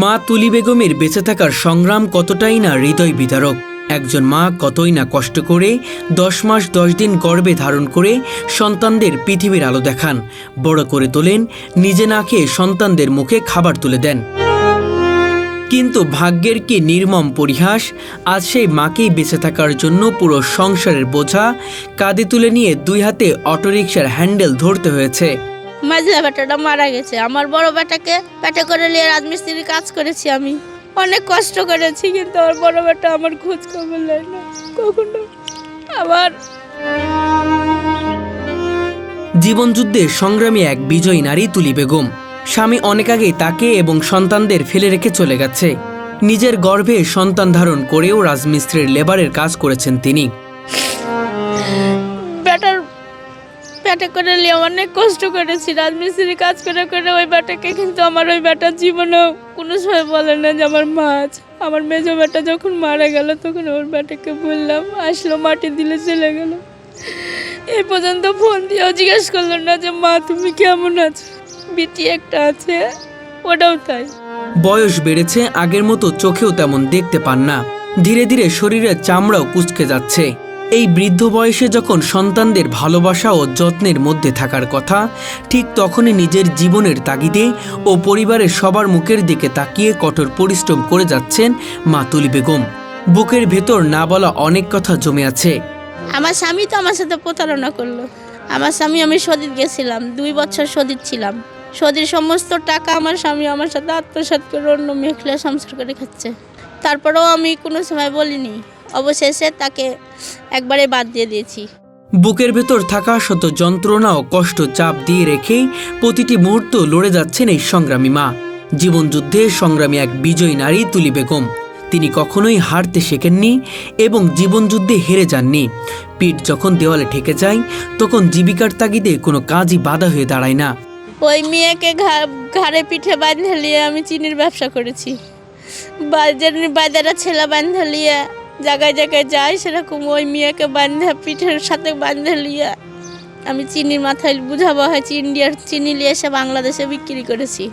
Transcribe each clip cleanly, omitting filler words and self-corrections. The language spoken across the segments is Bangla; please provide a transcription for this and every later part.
মা তুলি বেগমের বেঁচে থাকার সংগ্রাম কতটাই না হৃদয় বিদারক। একজন মা কতই না কষ্ট করে 10 মাস 10 দিন গর্ভে ধারণ করে সন্তানদের পৃথিবীর আলো দেখান, বড় করে তোলেন, নিজে না খেয়ে সন্তানদের মুখে খাবার তুলে দেন। কিন্তু ভাগ্যের কি নির্মম পরিহাস, আজ সেই মাকেই বেঁচে থাকার জন্য পুরো সংসারের বোঝা কাঁধে তুলে নিয়ে 2 হাতে অটোরিকশার হ্যান্ডেল ধরতে হয়েছে। মাঝলা বেটাটা মারা গেছে, আমার বড় বেটাকে পেটে করে নিয়ে রাজমিস্ত্রির কাজ করেছি, আমি অনেক কষ্ট করেছি, কিন্তু আমার বড় বেটা আমার খোঁজ খবর নেয় না কখনো। আবার জীবনযুদ্ধে সংগ্রামী এক বিজয়ী নারী তুলি বেগম। স্বামী অনেক আগেই তাকে এবং সন্তানদের ফেলে রেখে চলে গেছে। নিজের গর্ভে সন্তান ধারণ করেও রাজমিস্ত্রির লেবারের কাজ করেছেন তিনি। বেটার পেটে করে নিয়ে অনেক কষ্ট করেছি, রাজমিস্ত্রির কাজ করে করে ওই বেটাকে, কিন্তু আমার ওই বেটার জীবনেও কোনো সময় বলে না যে আমার মা আছে। আমার মেজো বেটা যখন মারা গেল তখন ওর বেটাকে বললাম, আসলো মাটি দিলে চলে গেল। এই পর্যন্ত ফোন দিয়েও জিজ্ঞেস করলো না যে মা তুমি কেমন আছো। বিটি একটা আছে, ওটাও তাই। বয়স বেড়েছে, আগের মতো চোখেও তেমন দেখতে পান না। ধীরে ধীরে শরীরের চামড়াও কুঁচকে যাচ্ছে। এই বৃদ্ধ বয়সে যখন সন্তানদের ভালোবাসা ও যত্নের মধ্যে থাকার কথা, ঠিক তখনই নিজের জীবনের তাগিদে ও পরিবারের সবার মুখের দিকে তাকিয়ে কঠোর পরিশ্রম করে যাচ্ছেন মা তুলি বেগম। বুকের ভেতর না বলা অনেক কথা জমে আছে। আমার স্বামী তো আমার সাথে প্রতারণা করলো। আমার স্বামী, আমি সদিত গেছিলাম, 2 বছর সদিত ছিলাম। সদির সমস্ত টাকা আমার স্বামী আমার সাথে আত্মসাৎ করে অন্য মেঘলা সংসার করে খাচ্ছে। তারপরেও আমি কোনো সময় বলিনি, অবশেষে তাকে একবারে বাদ দিয়ে দিয়েছি। বুকের ভেতর থাকা শত যন্ত্রণা ও কষ্ট চাপ দিয়ে রেখেই প্রতিটি মুহূর্ত লড়ে যাচ্ছেন এই সংগ্রামী মা। জীবনযুদ্ধে সংগ্রামী এক বিজয়ী নারী তুলি বেগম। তিনি কখনোই হারতে শেখেননি এবং জীবনযুদ্ধে হেরে যাননি। পিঠ যখন দেওয়ালে ঠেকে যায়, তখন জীবিকার তাগিদে কোনো কাজই বাধা হয়ে দাঁড়ায় না। ওই মেয়েকে ঘাড়ে পিঠে বাঁধে নিয়ে আমি চিনির ব্যবসা করেছি। বাজারে ছেলে বাঁধে নিয়ে জায়গায় জায়গায় যাই, সেরকম ওই মেয়েকে বাঁধে পিঠের সাথে বাঁধে নিয়ে আমি চিনির মাথায় বুঝাবো হয়েছি, ইন্ডিয়ার চিনি নিয়ে এসে বাংলাদেশে বিক্রি করেছি।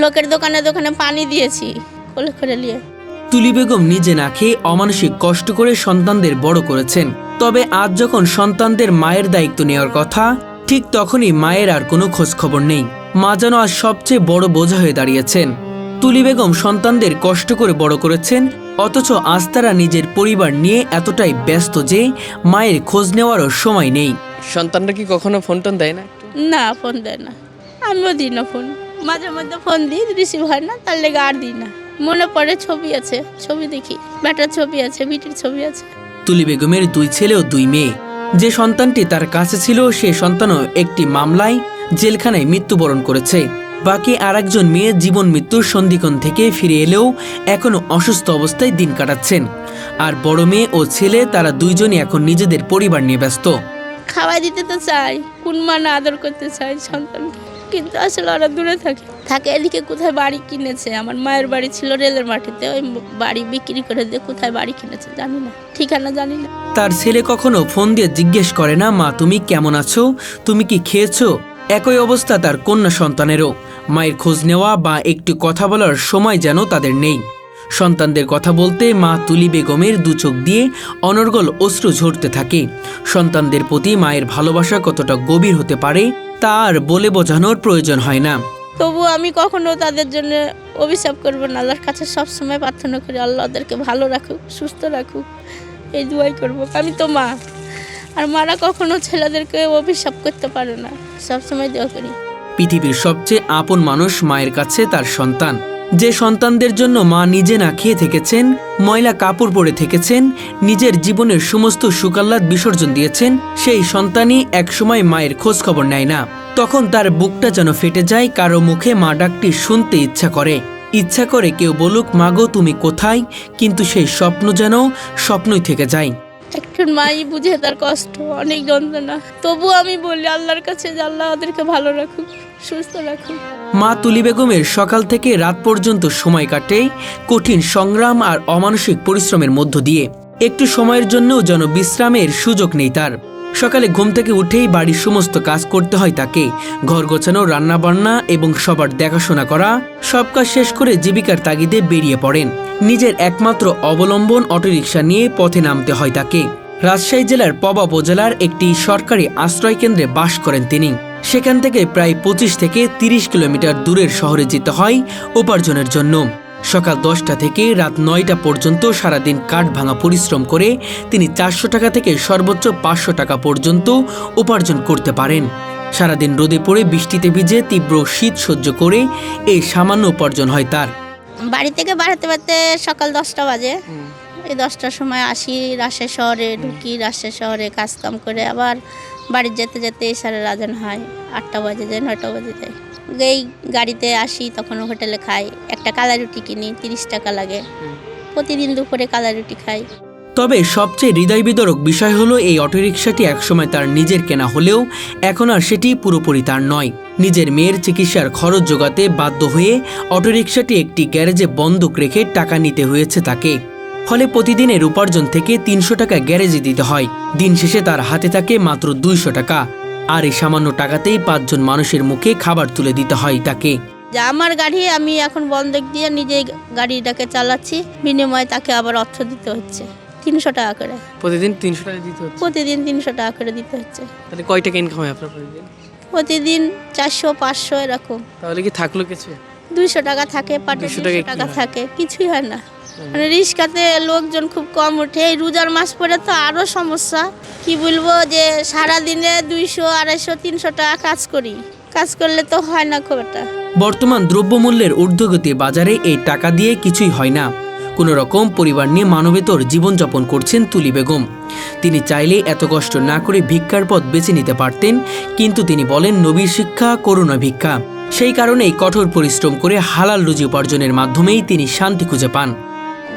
লোকের দোকানে দোকানে পানি দিয়েছি কোলে করে নিয়ে। তুলি বেগম নিজে না খেয়ে অমানসিক কষ্ট করে সন্তানদের বড় করেছেন। তবে আজ যখন সন্তানদের মায়ের দায়িত্ব নেওয়ার কথা, ঠিক তখনই মায়ের আর কোনো খোঁজ খবর নেই। মা যেন আজ সবচেয়ে বড় বোঝা হয়ে দাঁড়িয়েছেন। তুলি বেগম সন্তানদের কষ্ট করে বড় করেছেন, অথচ আজ তারা নিজের পরিবার নিয়ে এতটাই ব্যস্ত যে মায়ের খোঁজ নেওয়ারও সময় নেই। সন্তানরা কি কখনো ফোন টোন দেয় না? না, ফোন দেয় না, আমিও দিই না ফোন। মাঝে মধ্যে ফোন দিই, রিসিভ হয় না, তার লেগে আর দিই না। মনে পড়ে ছবি আছে, ছবি দেখি, বেটার ছবি আছে, বিটির ছবি আছে। তুলি বেগমের 2 ছেলে ও 2 মেয়ে। যে সন্তানটি তার কাছে ছিল, সে সন্তানও একটি মামলায় জেলখানায় মৃত্যুবরণ করেছে। বাকি আরেকজন মেয়ে জীবন মৃত্যুর সন্ধিক্ষণ থেকে ফিরে এলেও এখনো অসুস্থ অবস্থায় দিন কাটাচ্ছেন। আর বড় মেয়ে ও ছেলে, তারা 2জনই এখন নিজেদের পরিবার নিয়ে ব্যস্ত। খাওয়াই দিতে তো চাই, কোন মা না আদর করতে চাই সন্তানকে, কিন্তু আসলে ওরা দূরে থাকে। এদিকে কোথায় বাড়ি কিনেছে, আমার মায়ের বাড়ি ছিল রেলের মাটিতে, ওই বাড়ি বিক্রি করে দিয়ে কোথায় বাড়ি কিনেছে জানি না, ঠিকানা জানি না। তার ছেলে কখনো ফোন দিয়ে জিজ্ঞেস করে না, মা তুমি কেমন আছো, তুমি কি খেয়েছো? একই অবস্থা তার কন্যা সন্তানেরও। মায়ের খোঁজ নেওয়া বা একটু কথা বলার সময় যেন তাদের নেই। সন্তানদের কথা বলতে মা তুলি বেগমের 2 চোখ দিয়ে অনর্গল অশ্রু ঝরতে থাকে। সন্তানদের প্রতি মায়ের ভালোবাসা কতটা গভীর হতে পারে তা আর বলে বোঝানোর প্রয়োজন হয় না। তবু আমি কখনো তাদের জন্য অভিশাপ করবো না। আল্লাহর কাছে সবসময় প্রার্থনা করি, আল্লাহ ওদেরকে ভালো রাখুক, সুস্থ রাখুক, এই দুয়াই করবো। আমি তো মা, আর মারা কখনো ছেলেদেরকে অভিশাপ করতে পারে না, সবসময় দোয়া করি। পৃথিবীর সবচেয়ে আপন মানুষ মায়ের কাছে তার সন্তান। যে সন্তানদের জন্য মা নিজে না খেয়ে থেকেছেন, ময়লা কাপড় পরে থেকেছেন, নিজের জীবনের সমস্ত সুখাহ্লাদ বিসর্জন দিয়েছেন, সেই সন্তানই একসময় মায়ের খোঁজ খবর নেয় না। তখন তার বুকটা যেন ফেটে যায়। কারো মুখে মা ডাকটি শুনতে ইচ্ছা করে কেউ বলুক, মাগো তুমি কোথায়, কিন্তু সেই স্বপ্ন যেন স্বপ্নই থেকে যায়। একজন মাই বুঝে তার কষ্ট, অনেক যন্ত্রণা। তবু আমি বলি আল্লাহর কাছে যে আল্লাহ ওদেরকে ভালো রাখুক, সুস্থ রাখুক। মা তুলি বেগমের সকাল থেকে রাত পর্যন্ত সময় কাটে কঠিন সংগ্রাম আর অমানসিক পরিশ্রমের মধ্য দিয়ে। একটু সময়ের জন্যও যেন বিশ্রামের সুযোগ নেই তার। সকালে ঘুম থেকে উঠেই বাড়ির সমস্ত কাজ করতে হয় তাকে। ঘর গোছানো, রান্নাবান্না এবং সবার দেখাশোনা করা, সব কাজ শেষ করে জীবিকার তাগিদে বেরিয়ে পড়েন। নিজের একমাত্র অবলম্বন অটোরিকশা নিয়ে পথে নামতে হয় তাকে। রাজশাহী জেলার পবা উপজেলার একটি সরকারি আশ্রয় কেন্দ্রে বাস করেন তিনি। সেখান থেকে প্রায় 25 থেকে 30 কিলোমিটার দূরের শহরে যেতে হয় উপার্জনের জন্য। সকাল 10টা থেকে রাত 9টা পর্যন্ত সারাদিন কাঠ ভাঙা পরিশ্রম করে তিনি 400 টাকা থেকে সর্বোচ্চ 500 টাকা পর্যন্ত উপার্জন করতে পারেন। সারাদিন রোদে পড়ে, বৃষ্টিতে ভিজে, তীব্র শীত সহ্য করে এই সামান্য উপার্জন হয় তার। বাড়ি থেকে বাড়াতে বাড়তে সকাল 10টা বাজে। এই 10টার সময় আসি, রাজশাহী শহরে ঢুকি, রাজশাহী শহরে কাজকাম করে আবার বাড়ি যেতে যেতে ইশারের আজান হয়। 8টা বাজে যায়, 9টা বাজে যায়। এই গাড়িতে আসি, তখন হোটেলে খাই। একটা কালাই রুটি কিনি, 30 টাকা লাগে। প্রতিদিন দুপুরে কালাই রুটি খাই। তবে সবচেয়ে হৃদয় বিদারক বিষয় হলো এই অটোরিকশাটি একসময় তার নিজের কেনা হলেও এখন আর সেটি পুরোপুরি তার নয়। নিজের মেয়ের চিকিৎসার খরচ জোগাতে বাধ্য হয়ে অটোরিকশাটি একটি গ্যারেজে বন্ধক রেখে টাকা নিতে হয়েছে তাকে। ফলে প্রতিদিনের উপার্জন থেকে 300 টাকা গ্যারেজে দিতে হয়। দিন শেষে তার হাতে থাকে মাত্র 200 টাকা। আর এই সামান্য টাকাতেই 5 জন মানুষের মুখে খাবার তুলে দিতে হয় তাকে। যে আমার গাড়ি আমি এখন বন্ধক দিয়ে নিজে গাড়িটাকে চালাচ্ছি, বিনিময়ে তাকে আবার অর্থ দিতে হচ্ছে 300 টাকা করে। প্রতিদিন 300 টাকা দিতে হচ্ছে। প্রতিদিন 300 টাকা করে দিতে হচ্ছে। তাহলে কয় টাকা ইনকাম হয় আপনার প্রতিদিন? প্রতিদিন 400-500 এরকম। তাহলে কি থাকলো কিছু? 200 টাকা থাকে, পাটে 200 200 টাকা থাকে, কিছুই হয় না। মানে রিক্সাতে লোকজন খুব কম ওঠে। এই রোজার মাস পরে তো আরও সমস্যা। কি বলবো, যে সারাদিনে 200, 250, 300 টাকা কাজ করি। কাজ করলে তো হয় না খুব একটা। বর্তমান দ্রব্যমূল্যের ঊর্ধ্বগতি বাজারে এই টাকা দিয়ে কিছুই হয় না। কোনো রকম পরিবার নিয়ে মানবেতর জীবনযাপন করছেন তুলি বেগম। তিনি চাইলে এত কষ্ট না করে ভিক্ষার পথ বেছে নিতে পারতেন, কিন্তু তিনি বলেন নবীর শিক্ষা করুণা ভিক্ষা। সেই কারণেই কঠোর পরিশ্রম করে হালাল রুজি উপার্জনের মাধ্যমেই তিনি শান্তি খুঁজে পান।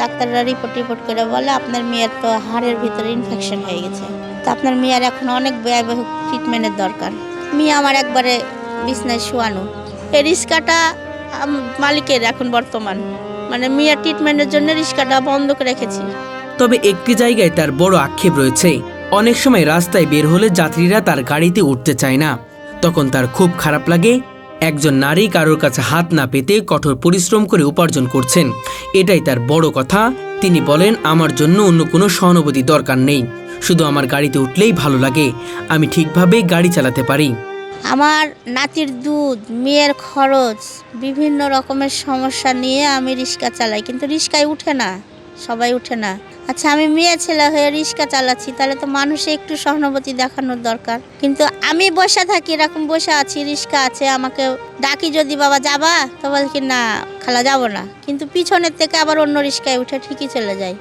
ডাক্তাররা রিপোর্ট করে বলে আপনার মেয়ের তো হাড়ের ভিতরে ইনফেকশন হয়ে গেছে, তো আপনার মেয়ের এখন অনেক ব্যয়বহুল ট্রিটমেন্টের দরকার। মেয়ে আমার একবারে বিছনায় শোয়ানো। এই রিক্সাটা মালিকের এখন বর্তমান, মানে মেয়ের ট্রিটমেন্টের জন্য রিক্সাটা বন্ধ করে রেখেছি। তবে একটি জায়গায় তার বড় আক্ষেপ রয়েছে। অনেক সময় রাস্তায় বের হলে যাত্রীরা তার গাড়িতে উঠতে চায় না। তখন তার খুব খারাপ লাগে। একজন নারী কারোর কাছে হাত না পেতে কঠোর পরিশ্রম করে উপার্জন করছেন, এটাই তার বড় কথা। তিনি বলেন, আমার জন্য অন্য কোনো সহানুভূতি দরকার নেই, শুধু আমার গাড়িতে উঠলেই ভালো লাগে, আমি ঠিকভাবে গাড়ি চালাতে পারি। আমার নাতির দুধ, মেয়ের খরচ, বিভিন্ন রকমের সমস্যা নিয়ে আমি রিক্সা চালাই, কিন্তু রিক্সায় উঠে না, সবাই উঠে না। আচ্ছা, আমি মেয়ে ছেলে হয়ে রিক্সা চালাচ্ছি, তাহলে তো মানুষে একটু সহানুভূতি দেখানোর দরকার। কিন্তু আমি বসে থাকি, এরকম বসে আছি, রিক্সা আছে, আমাকে ডাকি যদি বাবা যাবা, তো বলে কি না খালা যাব না, কিন্তু পিছনের থেকে আবার অন্য রিক্সায় উঠে ঠিকই চলে যায়।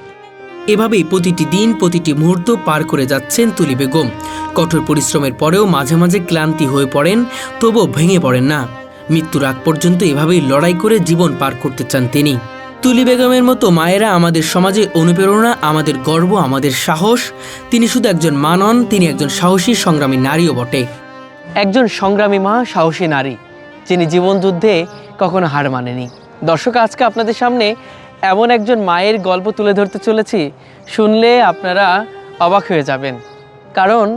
এভাবেই প্রতিটি দিন, প্রতিটি মুহূর্ত পার করে যাচ্ছেন তুলি বেগম। কঠোর পরিশ্রমের পরেও মাঝে মাঝে ক্লান্তি হয়ে পড়েন, তবুও ভেঙে পড়েন না। মৃত্যুর আগ পর্যন্ত এভাবেই লড়াই করে জীবন পার করতে চান তিনি। তুলি বেগমের মতো মায়েরা আমাদের সমাজে অনুপ্রেরণা, আমাদের গর্ব, আমাদের সাহস। তিনি শুধু একজন মা নন, তিনি একজন সাহসী সংগ্রামী নারীও বটে। একজন সংগ্রামী মা, সাহসী নারী, যিনি জীবন যুদ্ধে কখনো হার মানেনি। দর্শক, আজকে আপনাদের সামনে এমন একজন মায়ের গল্প তুলে ধরতে চলেছি, শুনলে আপনারা অবাক হয়ে যাবেন। কারণ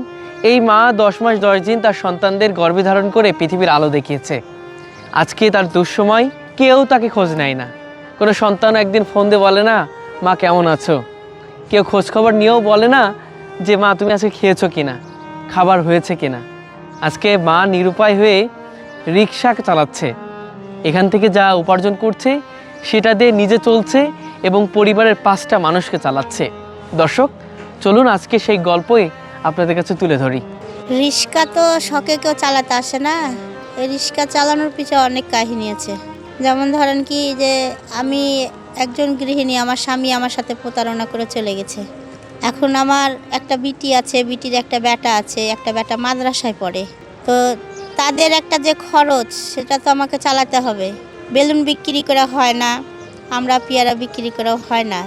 এই মা 10 মাস 10 দিন তার সন্তানদের গর্ভে ধারণ করে পৃথিবীর আলো দেখিয়েছে। আজকে তার দুঃসময়, কেউ তাকে খোঁজ নেয় না। কোনো সন্তান একদিন ফোন দিয়ে বলে না মা কেমন আছো। কেউ খোঁজখবর নিয়েও বলে না যে মা তুমি আজকে খেয়েছো কিনা, খাবার হয়েছে কিনা। আজকে মা নিরুপায় হয়ে রিক্সা চালাচ্ছে, এখান থেকে যা উপার্জন করছে সেটা দিয়ে নিজে চলছে এবং পরিবারের 5টা মানুষকে চালাচ্ছে। দর্শক, চলুন আজকে সেই গল্পই আপনাদের কাছে তুলে ধরি। রিক্সা তো শখে কেউ চালাতে আসে না, এই রিক্সা চালানোর পিছনে অনেক কাহিনী আছে। যেমন ধরেন কি, যে আমি একজন গৃহিণী, আমার স্বামী আমার সাথে প্রতারণা করে চলে গেছে। এখন আমার একটা বিটি আছে, বিটির একটা বেটা আছে, একটা বেটা মাদ্রাসায় পড়ে, তো তাদের একটা যে খরচ সেটা তো আমাকে চালাতে হবে। বেলুন বিক্রি করা হয় না, আমরা পেয়ারা বিক্রি করা হয় না।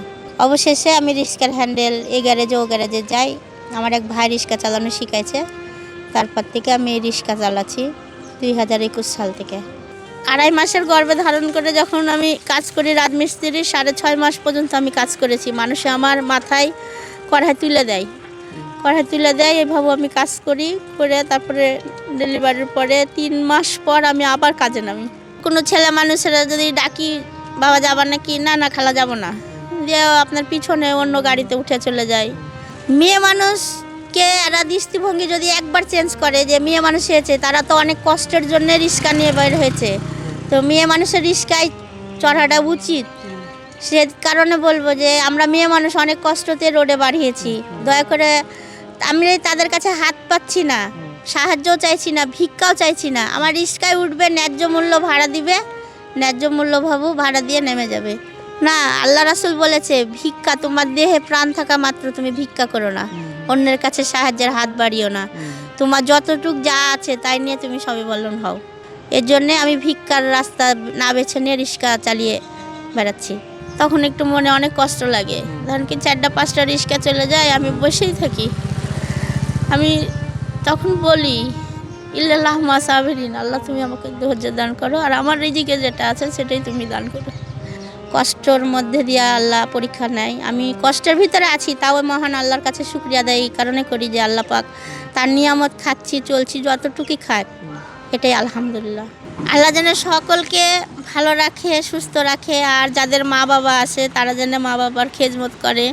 অবশেষে আমি রিক্সার হ্যান্ডেল এই গ্যারেজে ও গ্যারেজে যাই। আমার এক ভাই রিক্সা চালানো শিখাইছে, তারপর থেকে আমি এই রিক্সা চালাচ্ছি 2021 সাল থেকে। 2.5 মাসের গর্ভে ধারণ করে যখন আমি কাজ করি রাজমিস্ত্রি, 6.5 মাস পর্যন্ত আমি কাজ করেছি। মানুষে আমার মাথায় কড়াই তুলে দেয়, পাড়ায় তুলে দেয়। এভাবে আমি কাজ করি, করে তারপরে ডেলিভারির পরে 3 মাস পর আমি আবার কাজে নামি। কোনো ছেলে মানুষেরা যদি ডাকি বাবা যাবার নাকি, না না খালা যাব না, যে আপনার পিছনে অন্য গাড়িতে উঠে চলে যায়। মেয়ে মানুষকে এরা দৃষ্টিভঙ্গি যদি একবার চেঞ্জ করে যে মেয়ে মানুষ হয়েছে, তারা তো অনেক কষ্টের জন্য রিক্সা নিয়ে বের হয়েছে, তো মেয়ে মানুষের রিক্সায় চড়াটা উচিত। সে কারণে বলবো যে আমরা মেয়ে মানুষ অনেক কষ্টতে রোডে বাড়িয়েছি। দয়া করে, আমি তাদের কাছে হাত পাচ্ছি না, সাহায্যও চাইছি না, ভিক্ষাও চাইছি না। আমার রিক্সায় উঠবে, ন্যায্য মূল্য ভাড়া দিবে, ন্যায্য মূল্য ভাড়া দিয়ে নেমে যাবে। না, আল্লাহ রাসূল বলেছে ভিক্ষা, তোমার দেহে প্রাণ থাকা মাত্র তুমি ভিক্ষা করো না, অন্যের কাছে সাহায্যের হাত বাড়িও না, তোমার যতটুক যা আছে তাই নিয়ে তুমি স্বাবলম্বী হও। এর জন্যে আমি ভিক্ষার রাস্তা না বেছে নিয়ে রিক্সা চালিয়ে বেড়াচ্ছি। তখন একটু মনে অনেক কষ্ট লাগে, ধরেন কি 4টা-5টা রিক্সা চলে যায়, আমি বসেই থাকি। আমি তখন বলি ইল্লাল্লাহ মা সাবিরিন, আল্লাহ তুমি আমাকে ধৈর্য দান করো, আর আমার রিজিকে যেটা আছে সেটাই তুমি দান করো। কষ্টর মধ্যে দিয়ে আল্লাহ পরীক্ষা নেয়। আমি কষ্টের ভিতরে আছি, তাও মহান আল্লাহর কাছে শুকরিয়া আদায় এই কারণে করি যে আল্লাহ পাক তার নিয়ামত খাচ্ছি, চলছি, যতটুকুই খাক এটাই আলহামদুলিল্লাহ। আল্লাহ যেন সকলকে ভালো রাখে, সুস্থ রাখে, আর যাদের মা বাবা আছে তারা যেন মা বাবার খেদমত করে।